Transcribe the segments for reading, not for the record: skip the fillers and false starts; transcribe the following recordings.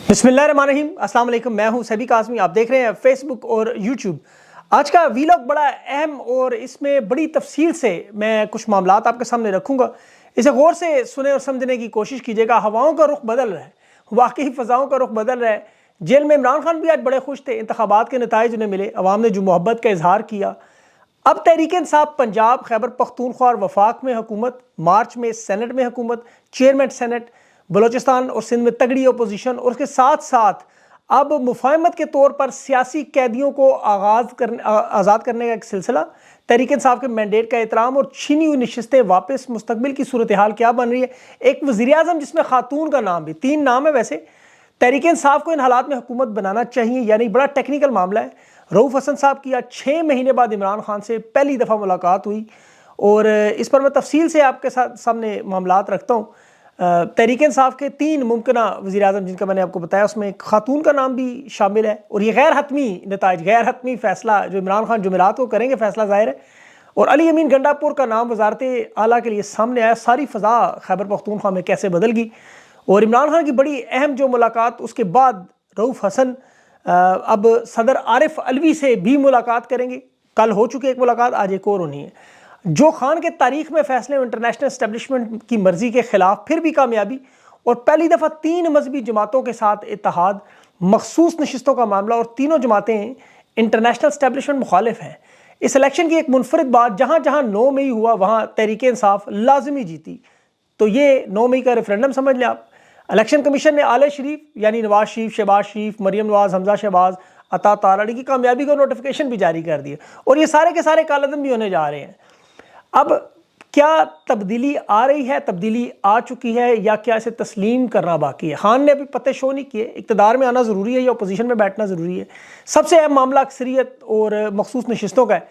बिस्मिल्लाहिर्रहमानिर्रहीम, अस्सलाम वालेकुम। मैं हूं सभी काज़मी। आप देख रहे हैं फेसबुक और यूट्यूब। आज का वीलॉग बड़ा अहम और इसमें बड़ी तफसील से मैं कुछ मामलात आपके सामने रखूंगा। इसे गौर से सुने और समझने की कोशिश कीजिएगा। हवाओं का रुख बदल रहा है, वाकई फ़ज़ाओं का रुख बदल रहा है। जेल में इमरान खान भी आज बड़े खुश थे, इंतखाबात के नताइज उन्हें मिले, अवाम ने जो मोहब्बत का इजहार किया। अब तहरीक-ए-इंसाफ पंजाब, खैबर पख्तूनख्वा और वफाक में हुकूमत, मार्च में सेनेट में हुकूमत, चेयरमैन सेनेट, बलोचिस्तान और सिंध में तगड़ी अपोजिशन, और उसके साथ साथ अब मुफाहमत के तौर पर सियासी कैदियों को आज़ाद करने का एक सिलसिला, तहरीक-ए-इंसाफ के मैंडेट का एहतराम और छीनी हुई नशिस्तें वापस। मुस्तकबिल की सूरत हाल क्या बन रही है? एक वज़ीर-ए-आज़म जिसमें खातून का नाम भी, 3 नाम है वैसे। तहरीक-ए-इंसाफ को इन हालात में हुकूमत बनाना चाहिए, यानी बड़ा टेक्निकल मामला है। रऊफ़ हसन साहब की आज 6 महीने बाद इमरान खान से पहली दफ़ा मुलाकात हुई और इस पर मैं तफसील से आपके सामने मामलात रखता हूँ। तहरीक-ए-इंसाफ के 3 मुमकिन वज़ीर-ए-आज़म जिनका मैंने आपको बताया, उसमें एक खातून का नाम भी शामिल है। और ये गैर हतमी नताइज, गैर हतमी फ़ैसला जो इमरान खान जुमेरात को करेंगे, फ़ैसला ज़ाहिर है। और अली अमीन गंडापुर का नाम वज़ारत आला के लिए सामने आया। सारी फ़ज़ा खैबर पख्तूनख्वा में कैसे बदल गई। और इमरान खान की बड़ी अहम जो मुलाकात, उसके बाद रऊफ़ हसन अब सदर आरिफ अलवी से भी मुलाकात करेंगे। कल हो चुकी एक मुलाकात, आज एक और होनी है। जो खान के तारीख में फैसले इंटरनेशनल एस्टेब्लिशमेंट की मर्जी के खिलाफ फिर भी कामयाबी, और पहली दफ़ा 3 मजहबी जमातों के साथ इत्तेहाद, मखसूस नशिस्तों का मामला, और तीनों जमातें इंटरनेशनल एस्टेब्लिशमेंट मुखालिफ हैं। इस इलेक्शन की एक मुनफरिद बात, जहाँ जहाँ 9 मई हुआ वहाँ तहरीक-ए-इंसाफ लाजमी जीती। तो ये 9 मई का रेफरेंडम समझ लें आप। इलेक्शन कमीशन ने आले शरीफ यानी नवाज शरीफ, शहबाज शरीफ, मरियम नवाज, हमजा शहबाज, अता ताराड़ी की कामयाबी का नोटिफिकेशन भी जारी कर दिया, और ये सारे के सारे कालदम भी होने जा रहे हैं। अब क्या तब्दीली आ रही है, तब्दीली आ चुकी है, या क्या इसे तस्लीम करना बाकी है? खान ने अभी पते शो नहीं किए। इक़्तिदार में आना ज़रूरी है या अपोजिशन में बैठना ज़रूरी है? सबसे अहम मामला अक्सरियत और मखसूस नशिस्तों का है।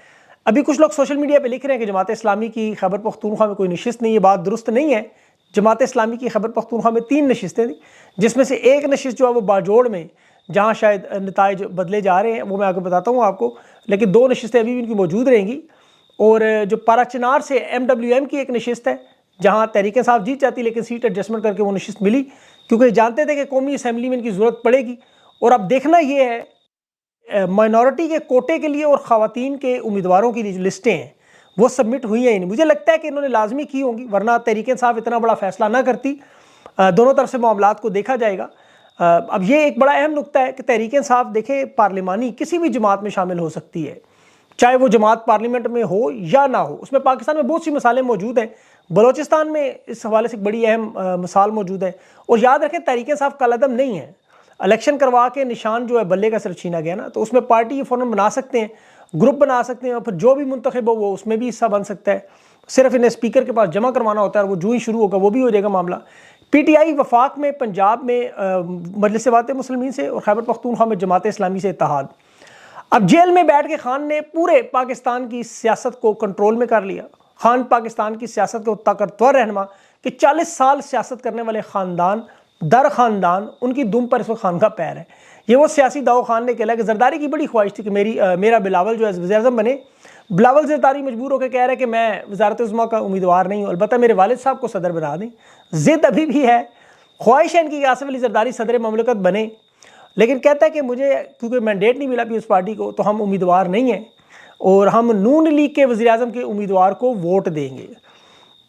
अभी कुछ लोग सोशल मीडिया पर लिख रहे हैं कि जमात इस्लामी की खैबर पख्तूनख्वा में कोई नशिस्त नहीं। ये बात दुरुस्त नहीं है। जमात इस्लामी की खैबर पख्तूनख्वा में 3 नशिस्तें थी, जिसमें से एक नशिस्त जो है वो बाजोड़ में, जहाँ शायद नताइज बदले जा रहे हैं, वो मैं आगे बताता हूँ आपको। लेकिन 2 नशिस्तें अभी भी इनकी मौजूद रहेंगी। और जो पाराचनार से MWM की एक नशिस्त है, जहाँ तहरीक-ए-इंसाफ जीत जाती, लेकिन सीट एडजस्टमेंट करके वो नशिस्त मिली, क्योंकि जानते थे कि कौमी असम्बली में इनकी ज़रूरत पड़ेगी। और अब देखना ये है, माइनॉरिटी के कोटे के लिए और ख़वातीन के उम्मीदवारों की जो लिस्टें हैं वो सबमिट हुई हैं। मुझे लगता है कि इन्होंने लाजमी की होंगी, वरना तहरीक-ए-इंसाफ इतना बड़ा फ़ैसला ना करती। दोनों तरफ से मामलात को देखा जाएगा। अब ये एक बड़ा अहम नुक्ता है कि तहरीक-ए-इंसाफ देखे पार्लिमानी किसी भी जमात में शामिल हो सकती है, चाहे वो जमात पार्लियामेंट में हो या ना हो। उसमें पाकिस्तान में बहुत सी मिसालें मौजूद हैं। बलोचिस्तान में इस हवाले से एक बड़ी अहम मिसाल मौजूद है। और याद रखें, तहरीक-ए-इंसाफ कलअदम नहीं है। इलेक्शन करवा के निशान जो है बल्ले का सिर्फ छीना गया ना, तो उसमें पार्टी फ़ौरन बना सकते हैं, ग्रुप बना सकते हैं, और फिर जो भी मुंतखब हो वो उसमें भी हिस्सा बन सकता है। सिर्फ इन्हें स्पीकर के पास जमा करवाना होता है, और वो जो ही शुरू होगा वो भी हो जाएगा मामला। PTI वफाक में, पंजाब में मजलिस वात मुस्लिमीन से, और खैबर पख्तूनख्वा में जमात इस्लामी से इत्तेहाद। अब जेल में बैठ के खान ने पूरे पाकिस्तान की सियासत को कंट्रोल में कर लिया। खान पाकिस्तान की सियासत के ताकतवर रहनुमा कि 40 साल सियासत करने वाले ख़ानदान दर ख़ानदान, उनकी दुम पर इस वक्त खान का पैर है। ये वो सियासी दाव खान ने कहला कि जरदारी की बड़ी ख्वाहिश थी कि मेरा बिलावल जो है वज़ीर-ए-आज़म बने। बिलावल जरदारी मजबूर होकर कह रहा है कि मैं वज़ारत-ए-उज़्मा का उम्मीदवार नहीं हूँ, अलबत्ता मेरे वालिद साहब को सदर बना दें। ज़िद अभी भी है, ख्वाहिश है इनकी कि आसिफ अली जरदारी सदर ममलकत बने, लेकिन कहता है कि मुझे क्योंकि मैंडेट नहीं मिला पीपल्स पार्टी को, तो हम उम्मीदवार नहीं हैं, और हम नून लीग के वज़ीर-ए-आज़म के उम्मीदवार को वोट देंगे।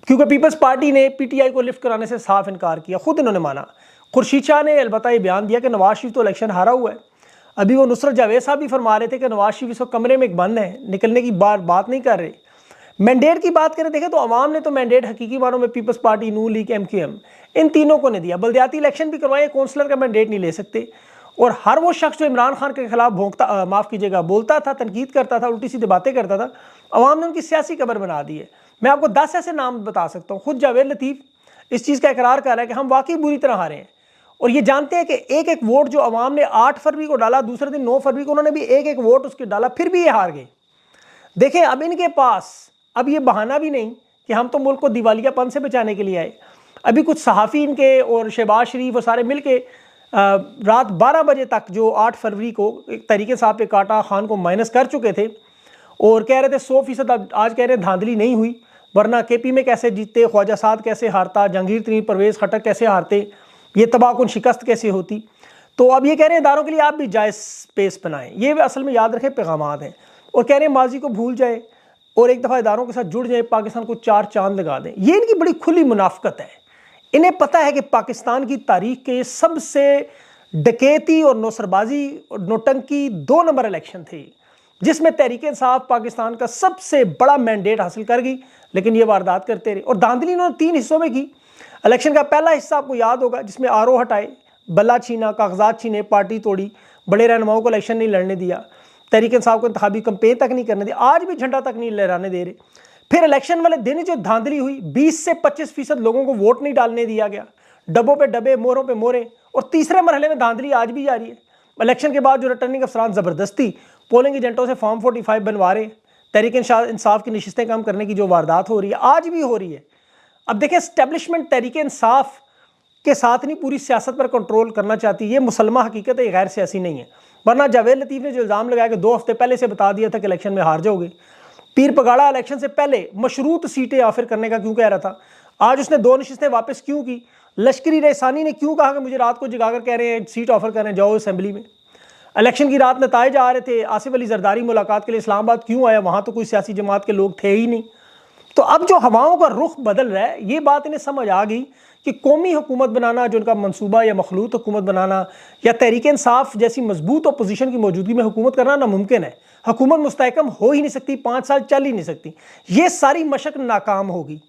क्योंकि पीपल्स पार्टी ने PTI को लिफ्ट कराने से साफ इनकार किया, खुद इन्होंने माना। खुर्शीद शाह ने अलबत्ता ये बयान दिया कि नवाज शरीफ तो इलेक्शन हारा हुआ है। अभी वो नुसरत जावेद साहब भी फरमा रहे थे कि नवाज शरीफ इस वक्त कमरे में एक बंद है, निकलने की बात नहीं कर रहे। मैंडेट की बात करें, देखें तो अवाम ने तो मैंडेट हकीकी मानों में पीपल्स पार्टी, नून लीग, MQM, इन तीनों को ने दिया। बल्दियाती इलेक्शन भी करवाए, काउंसलर का मैंडेट नहीं ले सकते। और हर वो शख्स जो इमरान खान के खिलाफ बोलता था, तनकीद करता था, उल्टी सीधी बातें करता था, अवाम ने उनकी सियासी कबर बना दी है। मैं आपको 10 ऐसे नाम बता सकता हूँ। खुद जावेद लतीफ़ इस चीज़ का इकरार कर रहा है कि हम वाकई बुरी तरह हारे हैं, और ये जानते हैं कि एक एक वोट जो अवाम ने 8 फरवरी को डाला, दूसरे दिन 9 फरवरी को उन्होंने भी एक एक वोट उसके डाला, फिर भी ये हार गए। देखें, अब इनके पास अब ये बहाना भी नहीं कि हम तो मुल्क को दिवालियापन से बचाने के लिए आए। अभी कुछ सहाफ़ी इनके और शहबाज शरीफ और सारे मिल के रात 12 बजे तक, जो 8 फरवरी को एक तहरीक-ए-इंसाफ पे काटा, खान को माइनस कर चुके थे, और कह रहे थे 100%। अब आज कह रहे हैं धांधली नहीं हुई, वरना KP में कैसे जीतते, ख्वाजा साद कैसे हारता, जहांगीर तरीन, परवेज़ खटक कैसे हारते, ये तबाहकुन शिकस्त कैसे होती। तो अब ये कह रहे हैं इदारों के लिए आप भी जायज़ स्पेस बनाएं। ये असल में याद रखें पैगामात हैं, और कह रहे हैं माजी को भूल जाए और एक दफ़ा इदारों के साथ जुड़ जाए, पाकिस्तान को 4 चांद लगा दें। ये इनकी बड़ी खुली मुनाफकत है। इन्हें पता है कि पाकिस्तान की तारीख के सबसे डकैती और नौसरबाजी और नोटंकी 2 नंबर इलेक्शन थे, जिसमें तहरीक इंसाफ पाकिस्तान का सबसे बड़ा मैंडेट हासिल कर गई, लेकिन ये वारदात करते रहे। और धांधली इन्होंने 3 हिस्सों में की। इलेक्शन का पहला हिस्सा आपको याद होगा, जिसमें आरओ हटाए, बल्ला छीना, कागजात छीने, पार्टी तोड़ी, बड़े रहनुमाओं को इलेक्शन नहीं लड़ने दिया, तहरीक इंसाफ को इंतखाबी कैंपेन तक नहीं करने दिया, आज भी झंडा तक नहीं लहराने दे रहे। फिर इलेक्शन वाले दिन जो धांधली हुई, 20 से 25% लोगों को वोट नहीं डालने दिया गया, डब्बों पे डब्बे, मोहरों पे मोहरें। और तीसरे मरहले में धांधली आज भी जारी है। इलेक्शन के बाद जो रिटर्निंग अफसरान ज़बरदस्ती पोलिंग एजेंटों से फॉर्म 45 बनवा रहे, तहरीक इंसाफ की नशिस्तें कम करने की जो वारदात हो रही है, आज भी हो रही है। अब देखें, एस्टेब्लिशमेंट तहरीक इंसाफ के साथ नहीं पूरी सियासत पर कंट्रोल करना चाहती। ये मुसलमा हकीकत है, गैर सियासी नहीं है। वरना जावेद लतीफ़ ने जो इल्ज़ाम लगाया कि 2 हफ्ते पहले से बता दिया था कि इलेक्शन में हार जाओगे। पीर पगाड़ा इलेक्शन से पहले मशरूत सीटें ऑफर करने का क्यों कह रहा था? आज उसने 2 नशिस्तें वापस क्यों की? लश्करी रेसानी ने क्यों कहा कि मुझे रात को जगाकर कह रहे हैं सीट ऑफर करें, जाओ असेंबली में? इलेक्शन की रात नताइज आ रहे थे, आसिफ अली जरदारी मुलाकात के लिए इस्लामाबाद क्यों आया? वहाँ तो कोई सियासी जमात के लोग थे ही नहीं। तो अब जो हवाओं का रुख बदल रहा है, ये बात इन्हें समझ आ गई कि कौमी हुकूमत बनाना जो उनका मनसूबा, या मखलूत हुकूमत बनाना, या तहरीक इंसाफ जैसी मजबूत अपोजिशन की मौजूदगी में हुकूमत करना नामुमकिन है। हुकूमत मुस्तहकम हो ही नहीं सकती, 5 साल चल ही नहीं सकती। ये सारी मशक नाकाम होगी।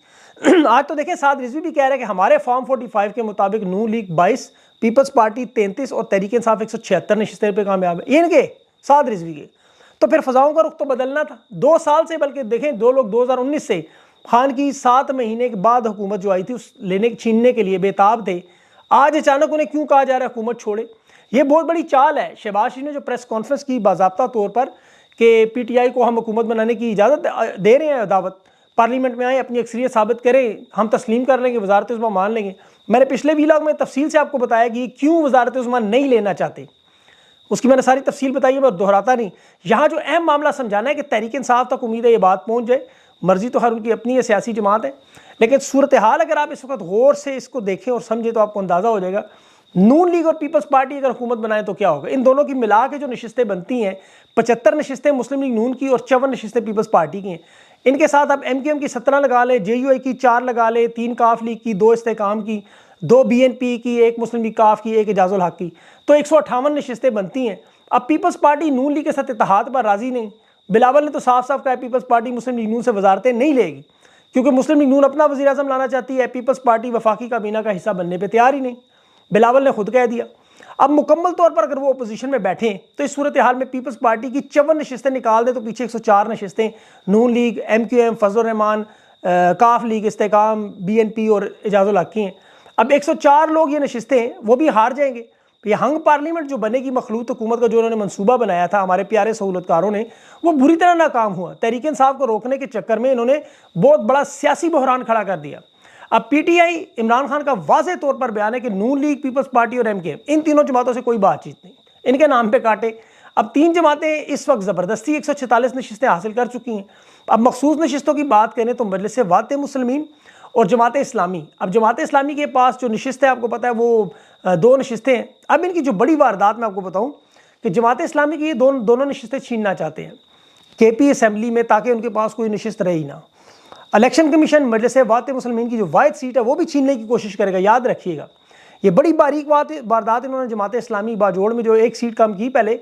आज तो देखें, साद रिजवी भी कह रहे हैं कि हमारे फॉर्म 45 के मुताबिक नून लीग 22, पीपल्स पार्टी 33 और तहरीक इंसाफ 176 नशिस्तें पे कामयाब है। ये इनके साद रिजवी के। तो फिर फजाओं का रुख तो बदलना था 2 साल से। बल्कि देखें, 2 लोग 2019 से खान की 7 महीने के बाद हुकूमत जो आई थी उस छीनने के लिए बेताब थे। आज अचानक उन्हें क्यों कहा जा रहा है हुकूमत छोड़े? ये बहुत बड़ी चाल है। शहबाज शरीफ ने जो प्रेस कॉन्फ्रेंस की बाज़ाब्ता तौर पर कि PTI को हम हुकूमत बनाने की इजाज़त दे रहे हैं, दावत, पार्लियामेंट में आए, अपनी अक्सरियत साबित करें, हम तस्लीम कर लेंगे, वजारत उज़्मा मान लेंगे। मैंने पिछले वीलॉग में तफसील से आपको बताया कि क्यों वजारत उज़्मा नहीं लेना चाहते, उसकी मैंने सारी तफसील बताई है, मैं दोहराता नहीं। यहाँ जो अहम मामला समझाना है कि तहरीक इंसाफ तक उम्मीद है ये बात पहुँच जाए। मर्जी तो हर उनकी अपनी है, सियासी जमात है, लेकिन सूरत हाल अगर आप इस वक्त गौर से इसको देखें और समझें तो आपको अंदाज़ा हो जाएगा। नून लीग और पीपल्स पार्टी अगर हुकूमत बनाए तो क्या होगा? इन दोनों की मिला के जो नशिस्तें बनती हैं, 75 नशिस्तें मुस्लिम लीग नून की और 54 नशिस्तें पीपल्स पार्टी की हैं। इनके साथ आप MQM की 17 लगा लें, JUI की 4 लगा लें, 3 काफ लीग की, 2 इस्तेकाम की, 2 BNP की, 1 मुस्लिम लीग काफ की, 1 एजाजुल हक की, तो 158 नशिस्तें बनती हैं। अब पीपल्स पार्टी नून लीग के साथ इत्तेहाद पर राजी नहीं। बिलावल ने तो साफ साफ कहा पीपल्स पार्टी मुस्लिम लीग नून से वजारतें नहीं लेगी, क्योंकि मुस्लिम लीग नून अपना वज़ीर आज़म लाना चाहती है। पीपल्स पार्टी वफाकी काबीना का हिस्सा बनने पर तैयार ही नहीं, बिलावल ने खुद कह दिया। अब मुकम्मल तौर पर अगर वो अपोजिशन में बैठे तो इस सूरत हाल में पीपल्स पार्टी की 54 नशिस्तें निकाल दें तो पीछे 104 नशिस्तें नून लीग, MQM, फजल रहमान, काफ लीग, इस्तेकाम, BNP और एजाजुल हक की हैं। अब 104 लोग ये नशिस्तें वो भी हार जाएंगे। ये हंग पार्लियामेंट जो बनेगी मखलूत हुकूमत का, जो उन्होंने मनसूबा बनाया था हमारे प्यारे सहूलतकारों ने, वो बुरी तरह नाकाम हुआ। तहरीक इंसाफ को रोकने के चक्कर में इन्होंने बहुत बड़ा सियासी बहरान खड़ा कर दिया। अब PTI इमरान खान का वाज़े तौर पर बयान है कि नून लीग, पीपल्स पार्टी और MKM, इन तीनों जमातों से कोई बातचीत नहीं, इनके नाम पे काटे। अब 3 जमातें इस वक्त ज़बरदस्ती 146 नशिस्तें हासिल कर चुकी हैं। अब मखसूस नशिस्तों की बात करें तो मजलिस वाते मुस्लिमीन और जमात इस्लामी। अब जमात इस्लामी के पास जो नशिस्त है आपको पता है वो 2 नशिस्तें हैं। अब इनकी जो बड़ी वारदात मैं आपको बताऊँ कि जमात इस्लामी की ये दोनों नशिस्तें छीनना चाहते हैं KP असम्बली में, ताकि उनके पास कोई नशिस्त रहे ही ना। इलेक्शन कमीशन मजलिस वाते मुस्लिमीन की जो वाहिद सीट है वो भी छीनने की कोशिश करेगा। याद रखिएगा, ये बड़ी बारीक वारदात इन्होंने जमात इस्लामी बाजोड़ में जो 1 सीट कम की, पहले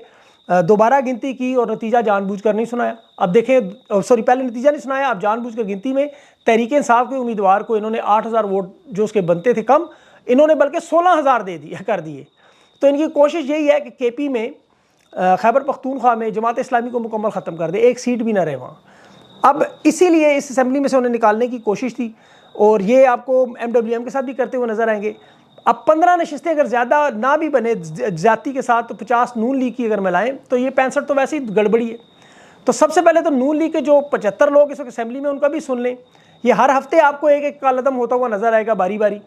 दोबारा गिनती की और नतीजा जानबूझकर नहीं सुनाया। अब देखें, पहले नतीजा नहीं सुनाया, अब जानबूझकर गिनती में तहरीक इंसाफ के उम्मीदवार को इन्होंने 8000 वोट जो उसके बनते थे कम, इन्होंने बल्कि 16000 कर दिए। तो इनकी कोशिश यही है कि KP में, खैबर पख्तूनख्वा में जमात इस्लामी को मुकम्मल ख़त्म कर दे, 1 सीट भी ना रहे वहाँ। अब इसीलिए इस असेंबली में से उन्हें निकालने की कोशिश थी, और ये आपको MWM के साथ भी करते हुए नजर आएंगे। अब 15 नशिस्तें अगर ज़्यादा ना भी बने ज्यादती के साथ, तो 50 नून लीग की अगर मिलाएं तो ये 65 तो वैसे ही गड़बड़ी है। तो सबसे पहले तो नून लीग के जो 75 लोग इस वक्त असेंबली में, उनका भी सुन लें। ये हर हफ्ते आपको एक काल कदम होता हुआ नजर आएगा बारी बारी।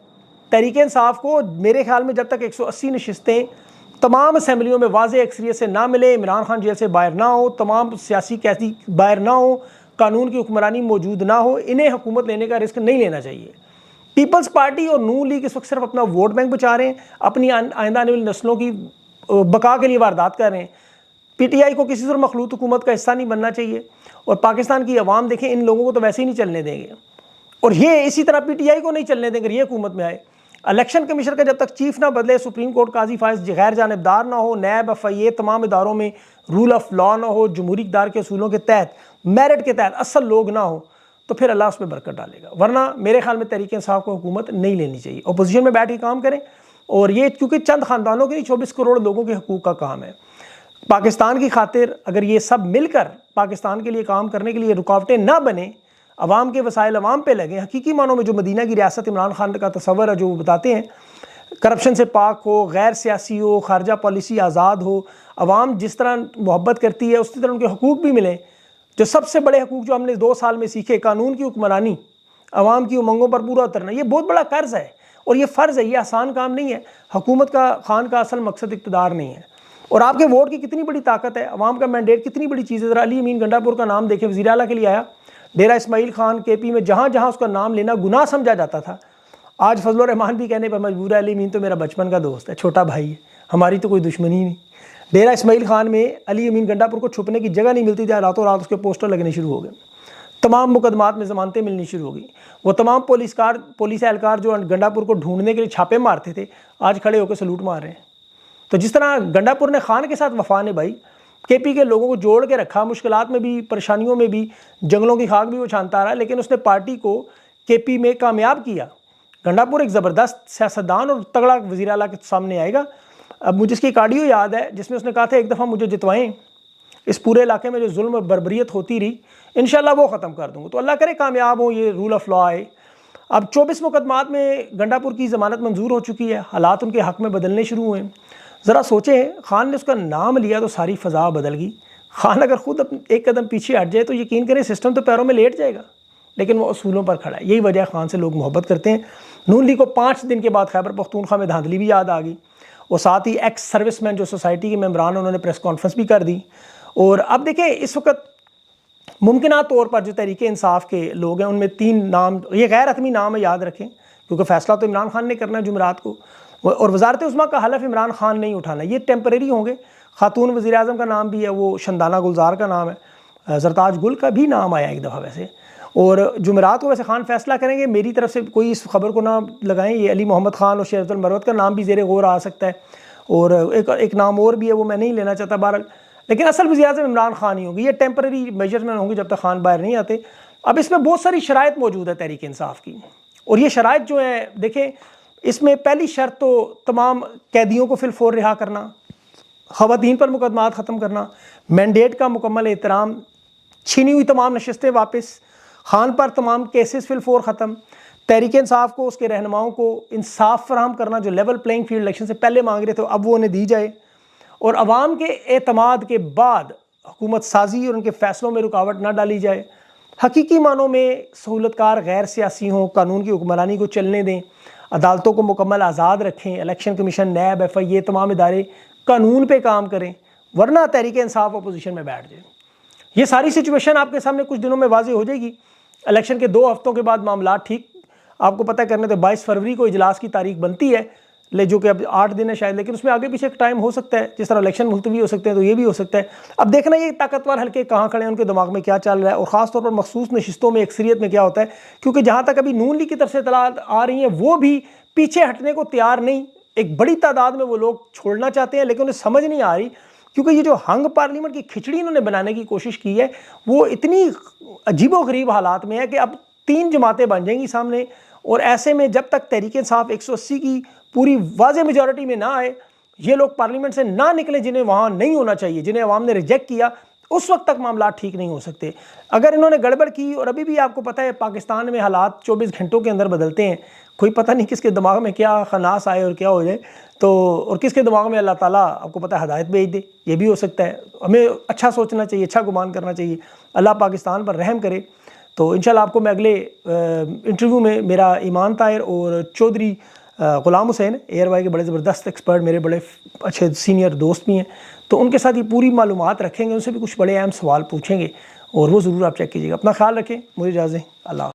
तहरीक इंसाफ को मेरे ख्याल में जब तक 180 नशिस्तें तमाम असेंबलियों में वाज़े अक्सरियत से ना मिले, इमरान खान जेल से बाहर ना हो, तमाम सियासी कैदी बाहर ना हो, कानून की हुक्मरानी मौजूद ना हो, इन्हें हुकूमत लेने का रिस्क नहीं लेना चाहिए। पीपल्स पार्टी और नून लीग इस वक्त सिर्फ अपना वोट बैंक बचा रहे हैं, अपनी आइंदा आने वाली नस्लों की बका के लिए वारदात कर रहे हैं। PTI को किसी तरह मखलूत हुकूमत का हिस्सा नहीं बनना चाहिए। और पाकिस्तान की अवाम देखें, इन लोगों को तो वैसे ही नहीं चलने देंगे, और ये इसी तरह PTI को नहीं चलने देंगे ये हुकूमत में आए। इलेक्शन कमीशन का जब तक चीफ ना बदले, सुप्रीम कोर्ट काजी फाइज गैर जानिबदार ना हो, नैब FIA तमाम इदारों में रूल ऑफ लॉ ना हो, जमहूरी इक़्तिदार के असूलों के तहत, मेरिट के तहत असल लोग ना हो, तो फिर अल्लाह उस पर बरकत डालेगा। वरना मेरे ख्याल में तहरीक इंसाफ को हुकूमत नहीं लेनी चाहिए, अपोजिशन में बैठ के काम करें। और ये क्योंकि चंद ख़ानदानों के 24 करोड़ लोगों के हकूक़ का काम है। पाकिस्तान की खातिर अगर ये सब मिलकर पाकिस्तान के लिए काम करने के लिए रुकावटें ना बने, अवाम के वसाइल अवाम पे लगें, हकीकी मानों में जो मदीना की रियासत इमरान खान का तस्वर है जो वो बताते हैं, करप्शन से पाक हो, गैर सियासी हो, खारजा पॉलिसी आज़ाद हो, अवाम जिस तरह मोहब्बत करती है उसी तरह उनके हकूक़ भी मिलें। जो सबसे बड़े हकूक़ जो हमने 2 साल में सीखे, कानून की हुक्मरानी, अवाम की उमंगों पर पूरा उतरना, ये बहुत बड़ा कर्ज़ है और ये फ़र्ज़ है, ये आसान काम नहीं है। हुकूमत का खान का असल मकसद इक़्तिदार नहीं है। और आपके वोट की कितनी बड़ी ताकत है, अवाम का मैंडेट कितनी बड़ी चीज़ है। ज़रा अली अमीन गंडापुर का नाम देखें, वज़ीर आला के लिए आया, डेरा इस्माइल खान KP में जहाँ जहाँ उसका नाम लेना गुनाह समझा जाता था, आज फजल रहमान भी कहने पर मजबूर है, अली अमीन तो मेरा बचपन का दोस्त है, छोटा भाई है, हमारी तो कोई दुश्मनी नहीं। डेरा इस्माइल खान में अली अमीन गंडापुर को छुपने की जगह नहीं मिलती थी, रातों रात उसके पोस्टर लगने शुरू हो गए, तमाम मुकदमात में ज़मानतें मिलनी शुरू हो गई। वो तमाम पुलिस एहलकार जो गंडापुर को ढूंढने के लिए छापे मारते थे, आज खड़े होकर सलूट मार रहे हैं। तो जिस तरह गंडापुर ने खान के साथ वफा निभाई, KP के लोगों को जोड़ के रखा, मुश्किलात में भी, परेशानियों में भी, जंगलों की खाक भी वो छानता रहा, लेकिन उसने पार्टी को KP में कामयाब किया। गंडापुर एक ज़बरदस्त सियासतदान और तगड़ा वज़ीर आला के सामने आएगा। अब मुझे इसकी एक ऑडियो याद है जिसमें उसने कहा था, एक दफ़ा मुझे जितवाएं, इस पूरे इलाके में जो जुल्म और बर्बरियत होती रही इंशाल्लाह वो ख़त्म कर दूँगा। तो अल्लाह करे कामयाब हो, ये रूल ऑफ लॉ आए। अब 24 मुकदमात में गंडापुर की ज़मानत मंजूर हो चुकी है, हालात उनके हक़ में बदलने शुरू हुए। ज़रा सोचें, खान ने उसका नाम लिया तो सारी फ़ज़ा बदल गई। खान अगर ख़ुद एक कदम पीछे हट जाए तो यकीन करें सिस्टम तो पैरों में लेट जाएगा, लेकिन वो असूलों पर खड़ा है। यही वजह खान से लोग मोहब्बत करते हैं। नून लीग को 5 दिन के बाद खैबर पख्तूनख्वा में धांधली भी याद आ गई, और साथ ही एक्स सर्विसमैन जो सोसाइटी के मेम्बरान उन्होंने प्रेस कॉन्फ्रेंस भी कर दी। और अब देखें, इस वक्त मुमकिन तौर पर जो तहरीक इंसाफ के लोग हैं उनमें 3 नाम, ये गैर हतमी नाम है, याद रखें, क्योंकि फ़ैसला तो इमरान खान ने करना है जुमेरात को, और वज़ारत उस्मा का हलफ इमरान खान नहीं उठाना, ये टेम्परेरी होंगे। खातून वज़ीर आज़म का नाम भी है, वो शंदाना गुलजार का नाम है, ज़रताज गुल का भी नाम आया एक दफ़ा वैसे। और जुमेरात को वैसे खान फैसला करेंगे, मेरी तरफ से कोई इस खबर को ना लगाएं, ये अली मोहम्मद खान और शेरतुल मरवत का नाम भी ज़ेरे गौर आ सकता है, और एक नाम और भी है, वो मैं नहीं लेना चाहता बहरहाल, लेकिन असल वज़ीर आज़म इमरान खान ही होंगे। ये टेम्परेरी मेजर्स में होंगे जब तक खान बाहर नहीं आते। अब इसमें बहुत सारी शराइत मौजूद है तहरीक इंसाफ की, और ये शराइत जो है देखें, इसमें पहली शर्त तो तमाम कैदियों को फिलफौर रिहा करना, ख़वातीन पर मुकदमात ख़त्म करना, मैंडेट का मुकम्मल एहतराम, छीनी हुई तमाम नशस्तें वापस, खान पर तमाम केसेस फिलफौर ख़त्म, तहरीक इंसाफ को, उसके रहनुमाओं को इंसाफ फराहम करना, जो लेवल प्लेइंग फील्ड इलेक्शन से पहले मांग रहे थे अब वो उन्हें दी जाए, और अवाम के एतमाद के बाद हुकूमत साजी और उनके फ़ैसलों में रुकावट ना डाली जाए। हकीकी मानों में सहूलतकार गैर सियासी हों, कानून की हुक्मरानी को चलने दें, अदालतों को मुकम्मल आज़ाद रखें, इलेक्शन कमीशन, नैब, FIA तमाम इदारे कानून पे काम करें, वरना तहरीक इंसाफ अपोजिशन में बैठ जाए। ये सारी सिचुएशन आपके सामने कुछ दिनों में वाज़ेह हो जाएगी। इलेक्शन के 2 हफ्तों के बाद मामला ठीक आपको पता करने तो 22 फरवरी को इजलास की तारीख बनती है, जो कि अब 8 दिन है शायद, लेकिन उसमें आगे पीछे एक टाइम हो सकता है, जिस तरह इलेक्शन मुलतवी हो सकते हैं तो ये भी हो सकता है। अब देखना ये ताकतवर हल्के कहाँ खड़े हैं, उनके दिमाग में क्या चल रहा है, और ख़ास तौर पर मखसूस नशिस्तों में अक्सरियत में क्या होता है, क्योंकि जहाँ तक अभी नून लीग की तरफ से इतलात आ रही हैं वो भी पीछे हटने को तैयार नहीं। एक बड़ी तादाद में वो लोग छोड़ना चाहते हैं, लेकिन उन्हें समझ नहीं आ रही, क्योंकि ये जो हंग पार्लियामेंट की खिचड़ी इन्होंने बनाने की कोशिश की है वो इतनी अजीबोगरीब हालात में है कि अब 3 जमातें बन जाएंगी सामने, और ऐसे में जब तक तहरीक इंसाफ 180 की पूरी वाज़ेह मेजॉरिटी में ना आए, ये लोग पार्लियामेंट से ना निकले जिन्हें वहाँ नहीं होना चाहिए, जिन्हें अवाम ने रिजेक्ट किया, उस वक्त तक मामला ठीक नहीं हो सकते। अगर इन्होंने गड़बड़ की, और अभी भी आपको पता है पाकिस्तान में हालात 24 घंटों के अंदर बदलते हैं, कोई पता नहीं किसके दिमाग में क्या खनास आए और क्या हो जाए, तो और किसके दिमाग में अल्लाह ताला आपको पता है हदायत भेज दे, ये भी हो सकता है। हमें अच्छा सोचना चाहिए, अच्छा गुमान करना चाहिए, अल्लाह पाकिस्तान पर रहम करे। तो इंशाल्लाह आपको मैं अगले इंटरव्यू में मेरा ईमान ताहिर और चौधरी ग़ुलाम हुसैन एयरवाई के बड़े ज़बरदस्त एक्सपर्ट, मेरे बड़े अच्छे सीनियर दोस्त भी हैं, तो उनके साथ ये पूरी मालूमात रखेंगे, उनसे भी कुछ बड़े अहम सवाल पूछेंगे, और वो ज़रूर आप चेक कीजिएगा। अपना ख्याल रखें, मुझे इजाज़त, अल्लाह।